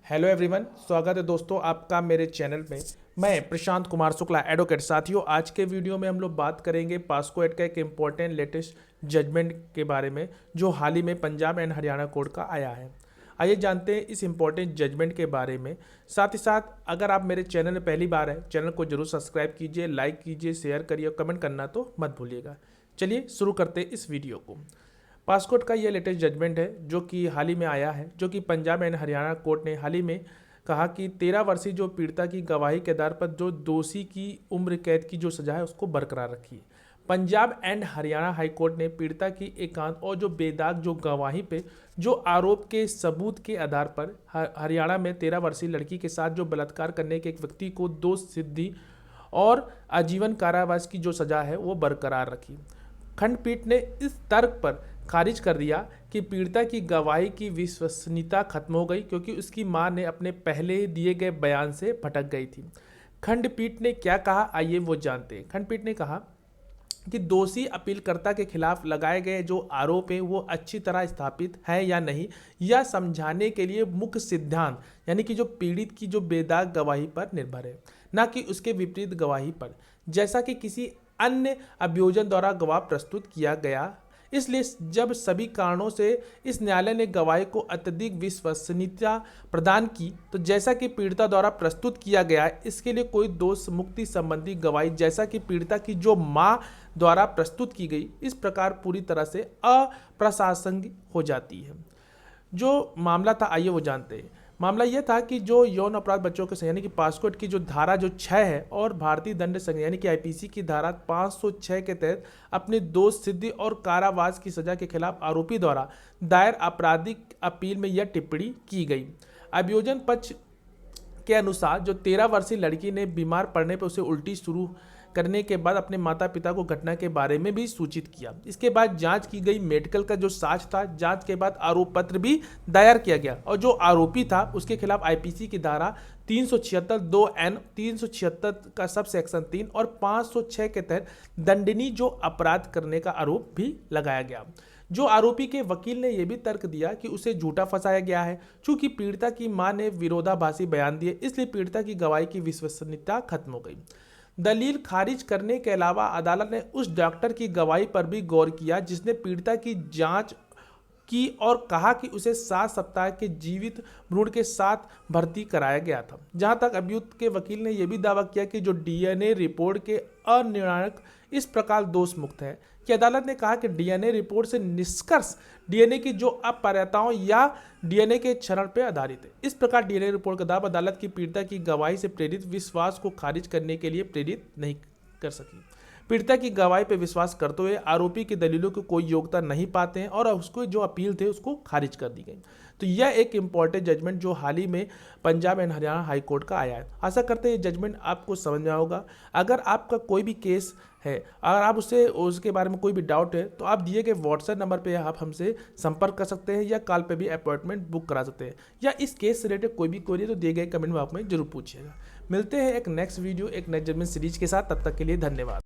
Hello everyone, स्वागत है दोस्तों आपका मेरे चैनल में। मैं प्रशांत कुमार शुक्ला, एडवोकेट। साथियों, आज के वीडियो में हम लोग बात करेंगे पास्को एक्ट का एक इम्पॉर्टेंट लेटेस्ट जजमेंट के बारे में जो हाल ही में पंजाब एंड हरियाणा कोर्ट का आया है। आइए जानते हैं इस इम्पॉर्टेंट जजमेंट के बारे में। साथ ही साथ अगर आप मेरे चैनल में पहली बार है, चैनल को जरूर सब्सक्राइब कीजिए, लाइक कीजिए, शेयर करिए और कमेंट करना तो मत भूलिएगा। चलिए शुरू करते हैं इस वीडियो को। पास्को का यह लेटेस्ट जजमेंट है जो कि हाल ही में आया है, जो कि पंजाब एंड हरियाणा कोर्ट ने हाल ही में कहा कि 13 वर्षीय जो पीड़िता की गवाही के आधार पर जो दोषी की उम्र कैद की जो सजा है उसको बरकरार रखी है। Punjab and Haryana high court ने पीड़िता की एकांत और जो बेदाग जो गवाही पे जो आरोप के सबूत के आधार पर हरियाणा में 13 वर्षीय लड़की के साथ जो बलात्कार करने के एक व्यक्ति को दोष सिद्धि और आजीवन कारावास की जो सजा है वो बरकरार रखी। खंडपीठ ने इस तर्क पर खारिज कर दिया कि पीड़िता की गवाही की विश्वसनीयता खत्म हो गई क्योंकि उसकी मां ने अपने पहले दिए गए बयान से भटक गई थी। खंडपीठ ने क्या कहा, आइए वो जानते हैं। खंडपीठ ने कहा कि दोषी अपीलकर्ता के खिलाफ लगाए गए जो आरोप हैं वो अच्छी तरह स्थापित है या नहीं, यह समझाने के लिए मुख्य सिद्धांत यानी कि जो पीड़ित की जो बेदाग गवाही पर निर्भर है, न कि उसके विपरीत गवाही पर, जैसा कि किसी अन्य अभियोजन द्वारा गवाह प्रस्तुत किया गया। इसलिए जब सभी कारणों से इस न्यायालय ने गवाही को अत्यधिक विश्वसनीयता प्रदान की, तो जैसा कि पीड़िता द्वारा प्रस्तुत किया गया है, इसके लिए कोई दोष मुक्ति संबंधी गवाही जैसा कि पीड़िता की जो मां द्वारा प्रस्तुत की गई इस प्रकार पूरी तरह से अप्रासंगिक हो जाती है। जो मामला था, आइए वो जानते हैं। मामला यह था कि जो यौन अपराध बच्चों के यानी कि पास्को एक्ट की जो धारा जो 6 है और भारतीय दंड संहिता यानी कि आईपीसी की धारा 506 के तहत अपने दोष सिद्धि और कारावास की सजा के खिलाफ आरोपी द्वारा दायर आपराधिक अपील में यह टिप्पणी की गई। अभियोजन पक्ष के अनुसार जो 13 वर्षीय लड़की ने बीमार पड़ने पर उसे उल्टी शुरू करने के बाद अपने माता पिता को घटना के बारे में भी सूचित किया। इसके बाद जांच की गई, मेडिकल का जो साक्ष्य था, जांच के बाद आरोप पत्र भी दायर किया गया और जो आरोपी था उसके खिलाफ आईपीसी की धारा 376 2N 376 का सब सेक्शन 3 और 506 के तहत दंडनीय जो अपराध करने का आरोप भी लगाया गया। जो आरोपी के वकील ने यह भी तर्क दिया कि उसे झूठा फंसाया गया है। चूंकि पीड़िता की मां ने विरोधाभासी बयान दिए, इसलिए पीड़िता की गवाही की विश्वसनीयता खत्म हो गई। दलील खारिज करने के अलावा अदालत ने उस डॉक्टर की गवाही पर भी गौर किया जिसने पीड़िता की जांच की और कहा कि उसे 7 सप्ताह के जीवित भ्रूण के साथ भर्ती कराया गया था। जहां तक अभियुक्त के वकील ने यह भी दावा किया कि जो डीएनए रिपोर्ट के अनिर्णायक इस प्रकार दोष मुक्त है कि अदालत ने कहा कि डीएनए रिपोर्ट से निष्कर्ष डीएनए की जो अपराधताओं या डीएनए के क्षरण पर आधारित है। इस प्रकार डीएनए रिपोर्ट का दावा अदालत की पीड़िता की गवाही से प्रेरित विश्वास को खारिज करने के लिए प्रेरित नहीं कर सकी। पीड़िता की गवाही पर विश्वास करते हुए आरोपी की दलीलों को कोई योग्यता नहीं पाते हैं और उसको जो अपील थे उसको खारिज कर दी गई। तो यह एक इम्पॉर्टेंट जजमेंट जो हाल ही में Punjab and Haryana high court का आया है। आशा करते हैं ये जजमेंट आपको समझ में होगा। अगर आपका कोई भी केस है, अगर आप उसके बारे में कोई भी डाउट है, तो आप दिए गए व्हाट्सएप नंबर पे आप हमसे संपर्क कर सकते हैं या कॉल पे भी अपॉइंटमेंट बुक करा सकते हैं, या इस केस से रिलेटेड कोई भी क्वेरी तो दिए गए कमेंट में आप में जरूर पूछिएगा। मिलते हैं एक नेक्स्ट वीडियो, एक नेक्स्ट जजमेंट सीरीज के साथ। तब तक के लिए धन्यवाद।